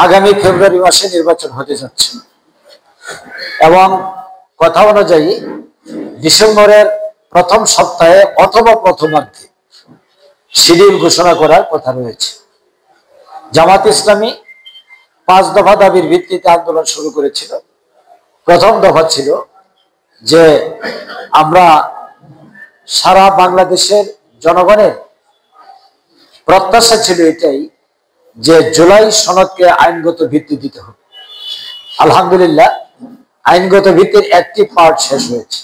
আগামী ফেব্রুয়ারি মাসে নির্বাচন হতে যাচ্ছে এবং কথা অনুযায়ী ডিসেম্বরের প্রথম সপ্তাহে অথবা প্রথমার্ধে শিডিউল ঘোষণা করার কথা রয়েছে। জামাত ইসলামী 5 দফা দাবির ভিত্তিতে আন্দোলন শুরু করেছিল। প্রথম দফা ছিল যে আমরা সারা বাংলাদেশের জনগণের প্রত্যাশা ছিল এটাই যে জুলাই সনদকে আইনগত ভিত্তি দিতে হবে। আলহামদুলিল্লাহ, আইনগত ভিত্তির একটি পার্ট শেষ হয়েছে।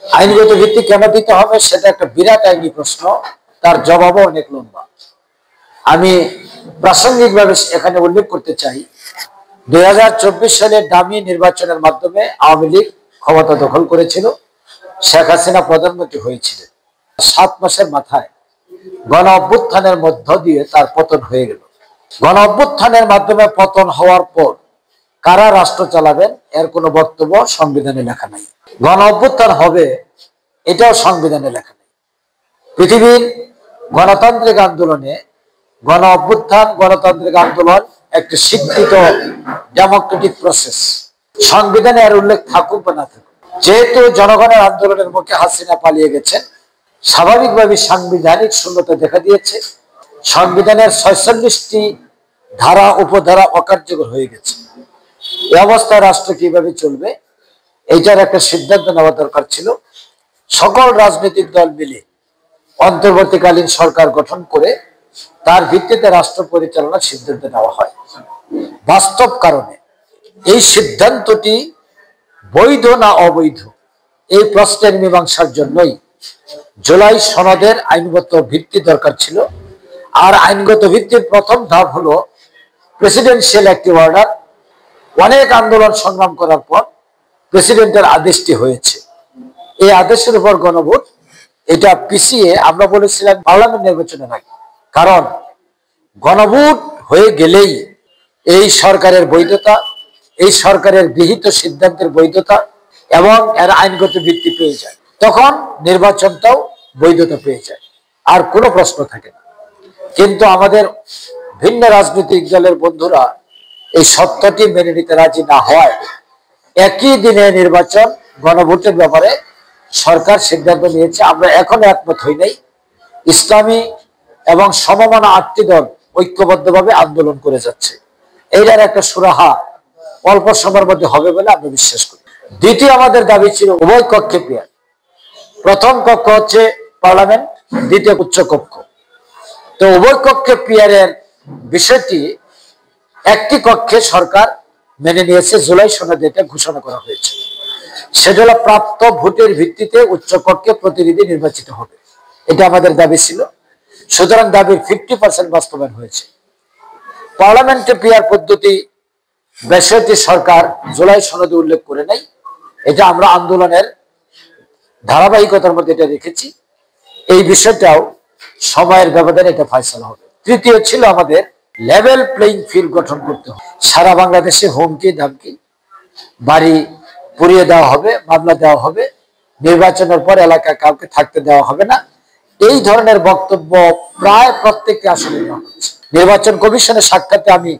আইনগত ভিত্তি কেন দিতে হবে সেটা একটা বিরাট আইনি প্রশ্ন, তার জবাবও অনেক লম্বা। আমি প্রাসঙ্গিকভাবে এখানে উল্লেখ করতে চাই, 2024 সালে ডামি নির্বাচনের মাধ্যমে আওয়ামী লীগ ক্ষমতা দখল করেছিল, শেখ হাসিনা প্রধানমন্ত্রী হয়েছিলেন। 7 মাসের মাথায় গণ অভ্যুত্থানের মধ্য দিয়ে তার পতন হয়ে গেল। গণ অভ্যুত্থানের মাধ্যমে পতন হওয়ার পর কারা রাষ্ট্র চালাবেন এর কোনো বক্তব্য সংবিধানে লেখা নাই। গণ অভ্যুত্থান হবে এটাও সংবিধানে লেখা নেই। পৃথিবীর গণতান্ত্রিক আন্দোলনে গণ অভ্যুত্থান, গণতান্ত্রিক আন্দোলন একটি স্বীকৃত ডেমোক্রেটিক প্রসেস। সংবিধানে এর উল্লেখ থাকুক বা না থাকুক, যেহেতু জনগণের আন্দোলনের মুখে হাসিনা পালিয়ে গেছেন, স্বাভাবিকভাবে সাংবিধানিক শূন্যতা দেখা দিয়েছে। সংবিধানের 46টি ধারা উপধারা অকার্যকর হয়ে গেছে। এই অবস্থায় রাষ্ট্র কিভাবে চলবে এইটার একটা সিদ্ধান্ত নেওয়া দরকার ছিল। সকল রাজনৈতিক দল মিলে অন্তর্বর্তীকালীন সরকার গঠন করে তার ভিত্তিতে রাষ্ট্র পরিচালনার সিদ্ধান্ত নেওয়া হয়। বাস্তব কারণে এই সিদ্ধান্তটি বৈধ না অবৈধ এই প্রশ্নের মীমাংসার জন্যই জুলাই সনদের আইনগত ভিত্তি দরকার ছিল। আর আইনগত ভিত্তির প্রথম ধাপ হলো প্রেসিডেন্সিয়াল একটি অর্ডার। অনেক আন্দোলন সংগ্রাম করার পর প্রেসিডেন্টের আদেশটি হয়েছে। এই আদেশের উপর গণভোট, এটা পিছিয়ে আমরা বলেছিলাম পার্লামেন্ট নির্বাচনের আগে, কারণ গণভোট হয়ে গেলেই এই সরকারের বৈধতা, এই সরকারের গৃহীত সিদ্ধান্তের বৈধতা এবং এর আইনগত ভিত্তি পেয়ে যায়, তখন নির্বাচনটাও বৈধতা পেয়ে যায়, আর কোনো প্রশ্ন থাকে না। কিন্তু আমাদের ভিন্ন রাজনৈতিক দলের বন্ধুরা এই সত্যটি মেনে নিতে রাজি না হয় একই দিনে নির্বাচন গণভোটের ব্যাপারে সরকার সিদ্ধান্ত নিয়েছে। আমরা এখনো একমত হই নাই। ইসলামী এবং সমমনা 8টি দল ঐক্যবদ্ধভাবে আন্দোলন করে যাচ্ছে। এইটার একটা সুরাহা অল্প সময়ের মধ্যে হবে বলে আমরা বিশ্বাস করি। দ্বিতীয় আমাদের দাবি ছিল উভয় কক্ষে পিয়ার। প্রথম কক্ষ হচ্ছে পার্লামেন্ট, দ্বিতীয় উচ্চ কক্ষ। তো উভয় কক্ষে পিয়ারের বিষয়টি একটি কক্ষে সরকার মেনে নিয়েছে। জুলাই সনদে এটা ঘোষণা করা হয়েছে। সেটা হলো প্রাপ্ত ভোটের ভিত্তিতে উচ্চ কক্ষে প্রতিনিধি নির্বাচিত হবে। এটা আমাদের দাবি ছিল। সুতরাং দাবির 50% বাস্তবায়ন হয়েছে। পার্লামেন্টে পিয়ার পদ্ধতি বিষয়টি সরকার জুলাই সনদে উল্লেখ করে নাই। এটা আমরা আন্দোলনের ধারাবাহিকতার মধ্যে এটা রেখেছি। এই বিষয়টাও সময়ের ব্যবধানে এটা ফয়সালা হবে। তৃতীয় ছিল আমাদের লেভেল প্লেইং ফিল্ড গঠন করতে হবে। সারা বাংলাদেশে হুমকি ধামকি, বাড়ি পুড়িয়ে দেওয়া হবে, মামলা দেওয়া হবে, নির্বাচনের পর এলাকা কাউকে থাকতে দেওয়া হবে না, এই ধরনের বক্তব্য প্রায় প্রত্যেকটি আসনে নেওয়া হচ্ছে। নির্বাচন কমিশনের সাক্ষাতে আমি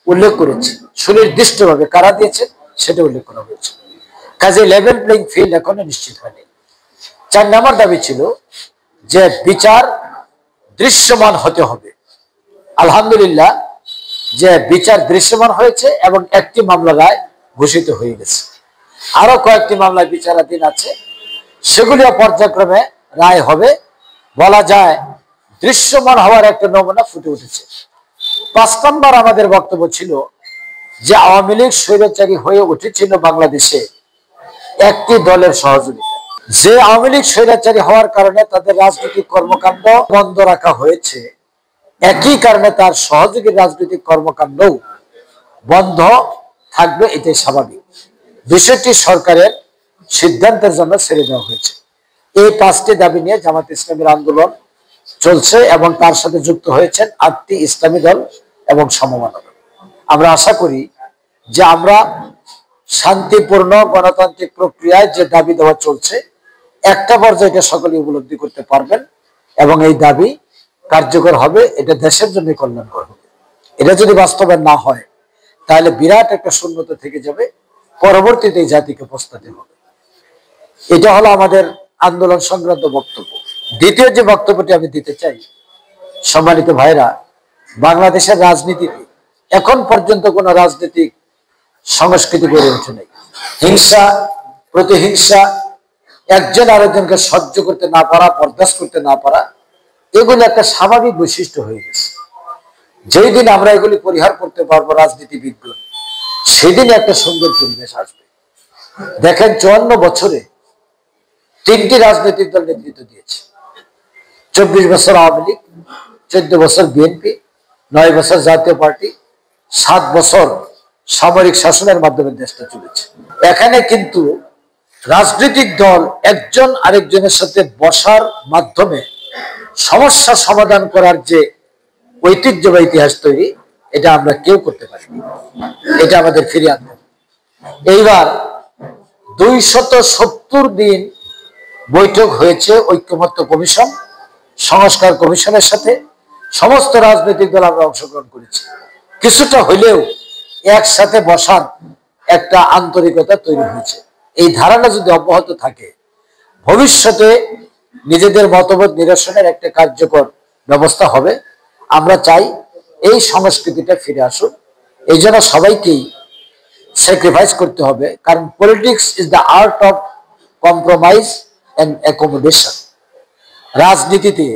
উল্লেখ করেছি, সুনির্দিষ্টভাবে কারা দিয়েছে সেটা উল্লেখ করা হয়েছে। কাজে লেভেল প্লেইং ফিল্ড এখনো নিশ্চিত হয়নি। 4 নম্বর দাবি ছিল যে বিচার দৃশ্যমান হতে হবে। আলহামদুলিল্লাহ, যে বিচার দৃশ্যমান হয়েছে এবং একটি মামলা রায় ঘোষিত হয়ে গেছে। আরো কয়েকটি মামলায় বিচারাধীন আছে, সেগুলিও পর্যায়ক্রমে রায় হবে। বলা যায় দৃশ্যমান হওয়ার একটা নমুনা ফুটে উঠেছে। 5 নম্বর আমাদের বক্তব্য ছিল যে আওয়ামী লীগ স্বৈরাচারী হয়ে উঠেছিল বাংলাদেশে একটি দলের সহযোগিতা। যে আওয়ামী লীগ স্বৈরাচারী হওয়ার কারণে তাদের রাজনৈতিক কর্মকাণ্ড বন্ধ রাখা হয়েছে, একই কারণে তার সহযোগী রাজনৈতিক কর্মকাণ্ডও বন্ধ থাকবে, এটাই স্বাভাবিক। বিষয়টি সরকারের সিদ্ধান্তের জন্য ছেড়ে দেওয়া হয়েছে। এই 5টি দাবি নিয়ে জামাত ইসলামীর আন্দোলন চলছে এবং তার সাথে যুক্ত হয়েছেন 8টি ইসলামী দল এবং সমমনা দল। আমরা আশা করি যে আমরা শান্তিপূর্ণ গণতান্ত্রিক প্রক্রিয়ায় যে দাবি দেওয়া চলছে, একটা পর্যায়ে এটা সকলে উপলব্ধি করতে পারবেন এবং এই দাবি কার্যকর হবে। এটা দেশের জন্য কল্যাণকর হবে। এটা যদি বাস্তবায়ন না হয় তাহলে বিরাট একটা শূন্যতা থেকে যাবে, পরবর্তীতে এই জাতিকে পস্তাতে হবে। এটা হলো আমাদের আন্দোলন সংক্রান্ত বক্তব্য। দ্বিতীয় যে বক্তব্যটি আমি দিতে চাই, সম্মানিত ভাইরা, বাংলাদেশের রাজনীতিতে এখন পর্যন্ত কোন রাজনৈতিক সংস্কৃতি গড়ে ওঠে নাই। হিংসা, প্রতিহিংসা, একজন আরেকজনকে সহ্য করতে না পারা, বরদাস্ত করতে না পারা, এগুলো একটা স্বাভাবিক বৈশিষ্ট্য হয়ে গেছে। যেই দিন আমরা এগুলি পরিহার করতে পারবো রাজনীতিবিদগণ, সেদিন একটা সুন্দর পরিবেশ আসবে। দেখেন 54 বছরে 3টি রাজনৈতিক দল নেতৃত্ব দিয়েছে। 24 বছর আওয়ামী লীগ, 14 বছর বিএনপি, 9 বছর জাতীয় পার্টি, 7 বছর সামরিক শাসনের মাধ্যমে দেশটা চলেছে। এখানে কিন্তু রাজনৈতিক দল একজন আরেকজনের সাথে বসার মাধ্যমে সমস্যা সমাধান করার যে ঐতিহ্য বা ইতিহাস তৈরি, এটা আমরা কেউ করতে পারিনি। এটা আমাদের ফিরিয়ে আনতে হবে। এইবার 270 দিন বৈঠক হয়েছে ঐক্যমত্য কমিশন, সংস্কার কমিশনের সাথে সমস্ত রাজনৈতিক দল আমরা অংশগ্রহণ করেছি। কিছুটা হইলেও একসাথে বসার একটা আন্তরিকতা তৈরি হয়েছে। এই ধারণা যদি অব্যাহত থাকে, ভবিষ্যতে নিজেদের মতভেদ নিরসনের একটা কার্যকর ব্যবস্থা হবে। আমরা চাই এই সংস্কৃতিটা ফিরে আসুক। এই জন্য সবাইকেই স্যাক্রিফাইস করতে হবে, কারণ politics is the art of compromise and accommodation. রাজনীতিতে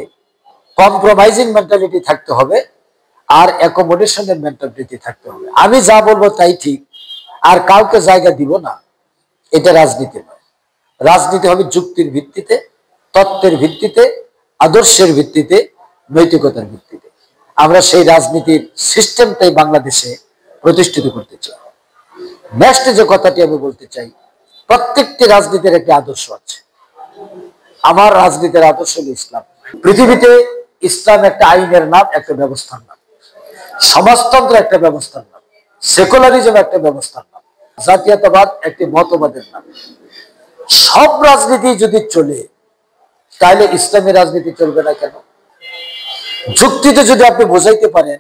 কম্প্রোমাইজিং মেন্টালিটি থাকতে হবে আর অ্যাকোমোডেশনের মেন্টালিটি থাকতে হবে। আমি যা বলবো তাই ঠিক, আর কাউকে জায়গা দিব না, এটা রাজনীতি নয়। রাজনীতি হবে যুক্তির ভিত্তিতে, তত্ত্বের ভিত্তিতে, আদর্শের ভিত্তিতে, নৈতিকতার ভিত্তিতে। আমরা সেই রাজনীতির সিস্টেমটাই বাংলাদেশে প্রতিষ্ঠিত করতে চাই। নেক্সট যে কথাটি আমি বলতে চাই, প্রত্যেকটি রাজনীতির একটি আদর্শ আছে। আমার রাজনীতির আদর্শ হল ইসলাম। পৃথিবীতে ইসলাম একটা আইনের নাম, একটা ব্যবস্থার নাম। সমাজতন্ত্র একটা ব্যবস্থার নাম, সেকুলারিজম একটা ব্যবস্থার নাম, জাতীয়তাবাদ একটি মতবাদের নাম। সব রাজনীতি যদি চলে, তাহলে ইসলামী রাজনীতি চলবে না কেন? যুক্তিতে যদি আপনি বোঝাইতে পারেন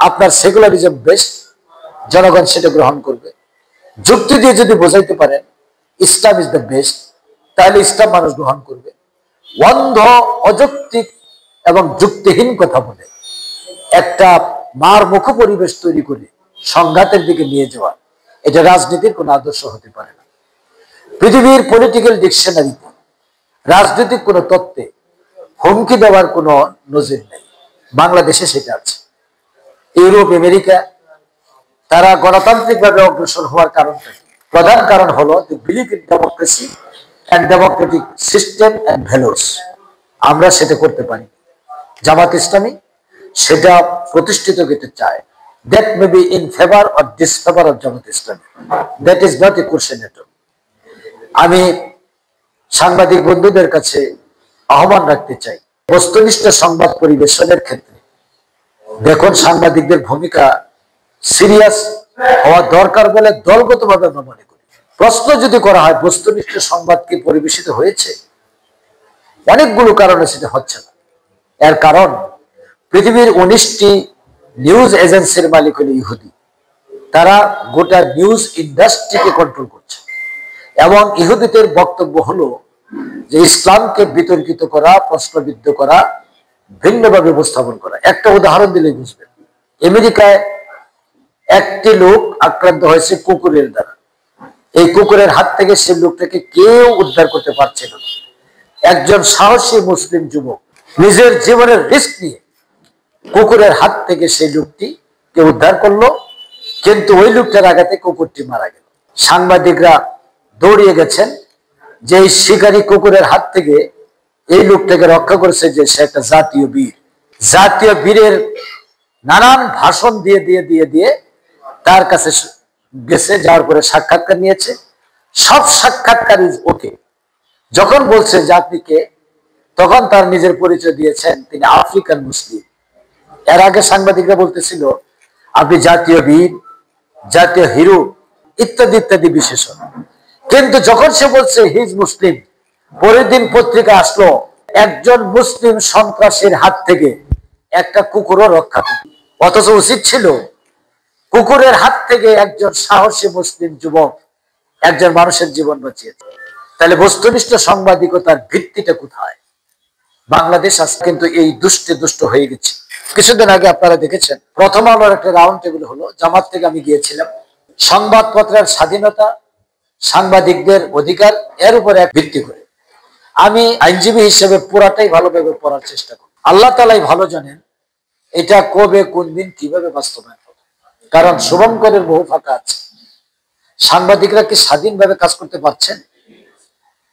আপনার সেকুলারিজম বেস্ট, জনগণ সেটা গ্রহণ করবে। যুক্তি দিয়ে যদি বোঝাইতে পারেন ইসলাম ইজ দ্য বেস্ট, তাহলে ইসলাম মানুষ গ্রহণ করবে। অন্ধ, অযৌক্তিক এবং যুক্তিহীন কথা বলে একটা মারমুখো পরিবেশ তৈরি করে সংঘাতের দিকে নিয়ে যাওয়া, এটা রাজনীতির কোনো আদর্শ হতে পারে না। পৃথিবীর পলিটিক্যাল ডিকশনারিতে রাজনৈতিক কোনো তত্ত্বে হুমকি দেওয়ার কোনো নজির নেই। বাংলাদেশে সেটা আছে। ইউরোপ, আমেরিকা, তারা গণতান্ত্রিকভাবে অগ্রসর হওয়ার কারণটা কি? প্রধান কারণ হলো they believe in democracy and democratic system and values. আমরা সেটা করতে পারি। জামাত ইসলামী সেটা প্রতিষ্ঠিত করতে চায়। That may be in favour or disfavour of Jamaat Islami, that is not a question at all. আমি সাংবাদিক বন্ধুদের কাছে আহ্বান রাখতে চাই, বস্তুনিষ্ঠ সংবাদ পরিবেশনের ক্ষেত্রে দেখুন সাংবাদিকদের ভূমিকা সিরিয়াস হওয়া দরকার বলে দলগতভাবে আমরা মনে করি। প্রশ্ন যদি করা হয় বস্তুনিষ্ঠ সংবাদ কি পরিবেশিত হয়েছে, অনেকগুলো কারণে সেটা হচ্ছে না। এর কারণ পৃথিবীর 19টি নিউজ এজেন্সির মালিক হল ইহুদি। তারা গোটা নিউজ ইন্ডাস্ট্রিকে কন্ট্রোল করছে এবং ইহুদিদের বক্তব্য হলো যে ইসলামকে বিতর্কিত করা, প্রশ্নবিদ্ধ করা, ভিন্নভাবে উপস্থাপন করা। একটা উদাহরণ দিলে বুঝবেন। আমেরিকায় একটি লোক আক্রান্ত হয়েছে কুকুরের দ্বারা। এই কুকুরের হাত থেকে সেই লোকটাকে কেউ উদ্ধার করতে পারছিল না। একজন সাহসী মুসলিম যুবক নিজের জীবনের রিস্ক নিয়ে কুকুরের হাত থেকে সেই লোকটিকে উদ্ধার করলো, কিন্তু ওই লোকটার আঘাতে কুকুরটি মারা গেল। সাংবাদিকরা দৌড়িয়ে গেছেন যে এই শিকারী কুকুরের হাত থেকে এই লোকটাকে রক্ষা করেছে, যে সে একটা জাতীয় বীর। জাতীয় বীরের নানান ভাষণ দিয়ে দিয়ে দিয়ে দিয়ে তার কাছে গেছে, যাওয়ার পরে সাক্ষাৎকার নিয়েছে। সব সাক্ষাৎকারী ওকে। যখন বলছে যে আপনি কে, তখন তার নিজের পরিচয় দিয়েছেন তিনি আফ্রিকান মুসলিম। এর আগে সাংবাদিকরা বলতেছিল আপনি জাতীয় বীর, জাতীয় হিরো ইত্যাদি ইত্যাদি বিশেষণ। কিন্তু যখন সে বলছে হিজ মুসলিম, পরের দিন পত্রিকা আসলো একজন মুসলিম সন্ত্রাসীর হাত থেকে একটা কুকুরও রক্ষা করবে। অথচ উচিত ছিল কুকুরের হাত থেকে একজন সাহসী মুসলিম যুবক একজন মানুষের জীবন বাঁচিয়েছে। তাহলে বস্তুনিষ্ঠ সাংবাদিকতার ভিত্তিটা কোথায়? বাংলাদেশ আজ কিন্তু এই দুষ্ট হয়ে গেছে। কিছুদিন আগে আপনারা দেখেছেন প্রথম আলোর একটা রাউন্ড টেবিল হলো, জামাত থেকে আমি গিয়েছিলাম। সংবাদপত্রের স্বাধীনতা, সাংবাদিকদের অধিকার, এর উপরে ভিত্তি করে আমি আইনজীবী হিসেবে পুরাটাই ভালোভাবে পড়ার চেষ্টা করি। আল্লাহ তাআলাই ভালো জানেন এটা কবে, কোন দিন, কিভাবে বাস্তবায়ন হবে। কারণ শুভঙ্করের বহু ফাঁকা আছে। সাংবাদিকরা কি স্বাধীনভাবে কাজ করতে পারছেন?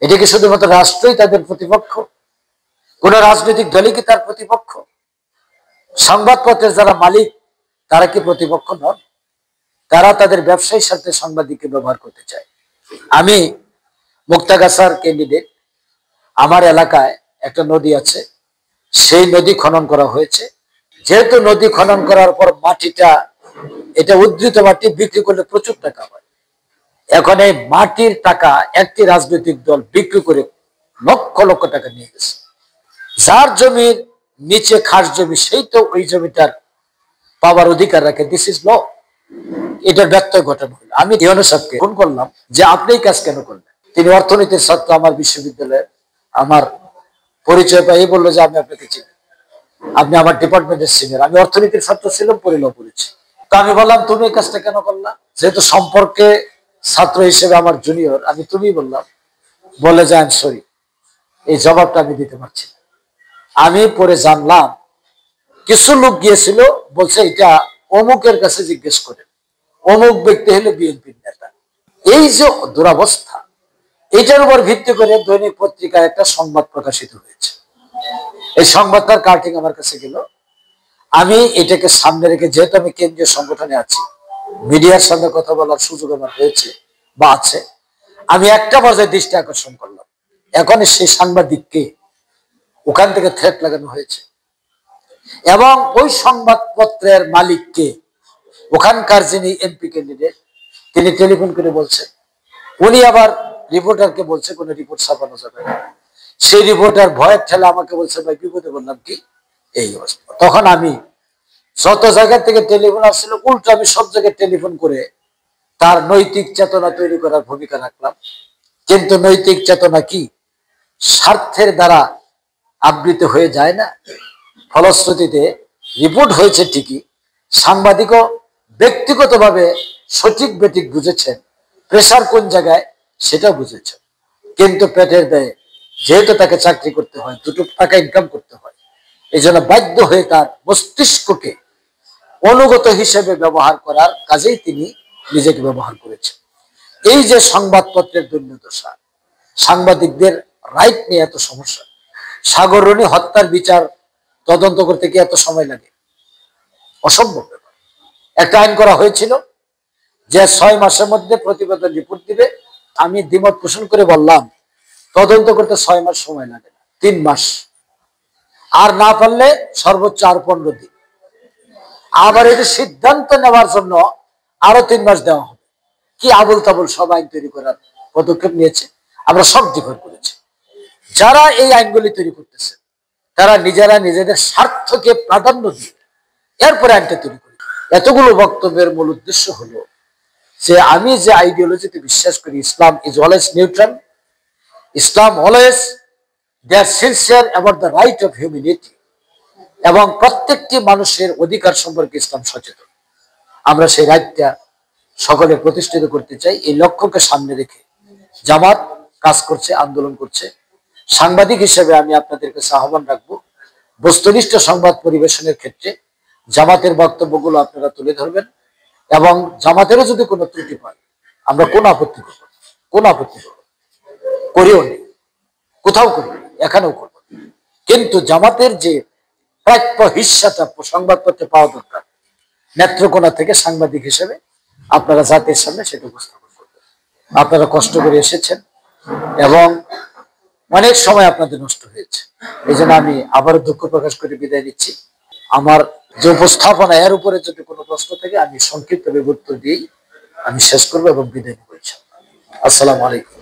এটা কি শুধুমাত্র রাষ্ট্রই তাদের প্রতিপক্ষ? কোন রাজনৈতিক দলই কি তার প্রতিপক্ষ? সংবাদপত্রের যারা মালিক তারা কি প্রতিপক্ষ নন? তারা তাদের ব্যবসায়ীর সাথে সাংবাদিককে ব্যবহার করতে চায়। আমি মুক্তাগাছার ক্যান্ডিডেট। আমার এলাকায় একটা নদী আছে, সেই নদী খনন করা হয়েছে। যেহেতু নদী খনন করার পর মাটিটা, এটা উদ্ধৃত মাটি, বিক্রি করলে প্রচুর টাকা হয়। এখন এই মাটির টাকা একটি রাজনৈতিক দল বিক্রি করে লক্ষ লক্ষ টাকা নিয়ে গেছে। যার জমির নিচে খাস জমি, সেই তো ওই জমিটার পাওয়ার অধিকার রাখে। This is law. এটার ব্যত্যয় ঘটানো হলো। আমি ইউনূস সাহেবকে ফোন করলাম যে আপনি এই কাজ কেন করলেন? তিনি অর্থনীতির ছাত্র, আমার বিশ্ববিদ্যালয়ে। আমার পরিচয় পাই বললো যে আমি আপনাকে চিনি, আপনি আমার ডিপার্টমেন্টের সিনিয়র। আমি অর্থনীতির ছাত্র ছিলাম, পরিলাও পড়েছি। তো আমি বললাম তুমি এই কাজটা কেন করলা? যেহেতু সম্পর্কে ছাত্র হিসেবে আমার জুনিয়র, আমি তুমি বললাম। বলে যে আই এম সরি, এই জবাবটা আমি দিতে পারছি না। আমি পরে জানলাম কিছু লোক গিয়েছিল, বলছে এটা অমুকের কাছে জিজ্ঞেস করে, অমুক ব্যক্তি হলো বিএনপির নেতা। এই যে দুরাবস্থা, এটার উপর ভিত্তি করে দৈনিক পত্রিকায় একটা সংবাদ প্রকাশিত হয়েছে। এই সংবাদটার কাটিং আমার কাছে গেল। আমি এটাকে সামনে রেখে, যেহেতু আমি কেন্দ্রীয় সংগঠনে আছি, মিডিয়ার সঙ্গে কথা বলার সুযোগ আমার হয়েছে বা আছে, আমি একটা পর্যায়ে দৃষ্টি আকর্ষণ করলাম। এখন সেই সাংবাদিককে ওখান থেকে থ্রেট লাগানো হয়েছে এবং ওই সংবাদপত্রের মালিককে, ওখানকার যিনি এমপি ক্যান্ডিডেট, তিনি টেলিফোন করে বলছে, উনি আবার রিপোর্টারকে বলছে কোনো রিপোর্ট ছাপানো যাবে না। সেই রিপোর্টার ভয়ের ঠেলা আমাকে বলছে ভাই বিপদে বললাম কি, এই অবস্থা। তখন আমি যত জায়গা থেকে টেলিফোন আসছিল, উল্টো আমি সব জায়গায় টেলিফোন করে তার নৈতিক চেতনা তৈরি করার ভূমিকা রাখলাম। কিন্তু নৈতিক চেতনা কি স্বার্থের দ্বারা আবৃত হয়ে যায় না? ফলশ্রুতিতে রিপোর্ট হয়েছে ঠিকই, সাংবাদিকও ব্যক্তিগতভাবে সঠিক বেঠিক বুঝেছেন, প্রেশার কোন জায়গায় সেটাও বুঝেছেন। কিন্তু পেটের দায়ে, যেহেতু তাকে চাকরি করতে হয়, দুটো টাকা ইনকাম করতে হয়, এই জন্য বাধ্য হয়ে তার মস্তিষ্ককে অনুগত হিসেবে ব্যবহার করার কাজেই তিনি নিজেকে ব্যবহার করেছেন। এই যে সংবাদপত্রের দুর্দশা, সাংবাদিকদের রাইট নিয়ে এত সমস্যা। সাগররণী হত্যার বিচার তদন্ত করতে কি এত সময় লাগে? অসম্ভব ব্যাপার। একটা আইন করা হয়েছিল যে 6 মাসের মধ্যে প্রতিবেদন রিপোর্ট দিবে। আমি দ্বিমত পোষণ করে বললাম তদন্ত করতে 6 মাস সময় লাগে না, 3 মাস, আর না পারলে সর্বোচ্চ আর 15 দিন। আবার এটি সিদ্ধান্ত নেওয়ার জন্য আরো 3 মাস দেওয়া হবে। কি আবুল তাবুল সব আইন তৈরি করার পদক্ষেপ নিয়েছে। আমরা সব ডিফার করেছি। যারা এই আইনগুলি তৈরি করতেছে তারা নিজেরা নিজেদের স্বার্থকে প্রাধান্য দিয়ে এরপরে আইনটা তৈরি করে। এতগুলো বক্তব্যের মূল উদ্দেশ্য হলো যে আমি যে আইডিওলজিতে বিশ্বাস করি, Islam is always neutral, Islam always they are sincere about the right of humanity, এবং প্রত্যেকটি মানুষের অধিকার সম্পর্কে ইসলাম সচেতন। আমরা সেই রাইটটা সকলে প্রতিষ্ঠিত করতে চাই। এই লক্ষ্যকে সামনে রেখে জামাত কাজ করছে, আন্দোলন করছে। সাংবাদিক হিসেবে আমি আপনাদের কাছে আহ্বান রাখবো, বস্তুনিষ্ঠ সংবাদ পরিবেশনের ক্ষেত্রে জামাতের বক্তব্যগুলো আপনারা তুলে ধরবেন, এবং জামাতেরও যদি কোনো ত্রুটি পায় আমরা কোনো আপত্তি করবো, কোনো আপত্তি করবো, করিও নেই, কোথাও করি, এখানেও করবো। কিন্তু জামাতের যে প্রাপ্য হিস্সাটা সংবাদপত্রে পাওয়া দরকার, নেত্রকোনা থেকে সাংবাদিক হিসেবে আপনারা জাতির সামনে সেটা উপস্থাপন করবেন। আপনারা কষ্ট করে এসেছেন এবং অনেক সময় আপনাদের নষ্ট হয়েছে। এই জন্য আমি আবারও দুঃখ প্রকাশ করে বিদায় নিচ্ছি। আমার যে উপস্থাপনা, এর উপরে যদি কোনো প্রশ্ন থাকে আমি সংক্ষিপ্ত উত্তর দিয়েই আমি শেষ করবো এবং বিদায় নিব। আসসালামু আলাইকুম।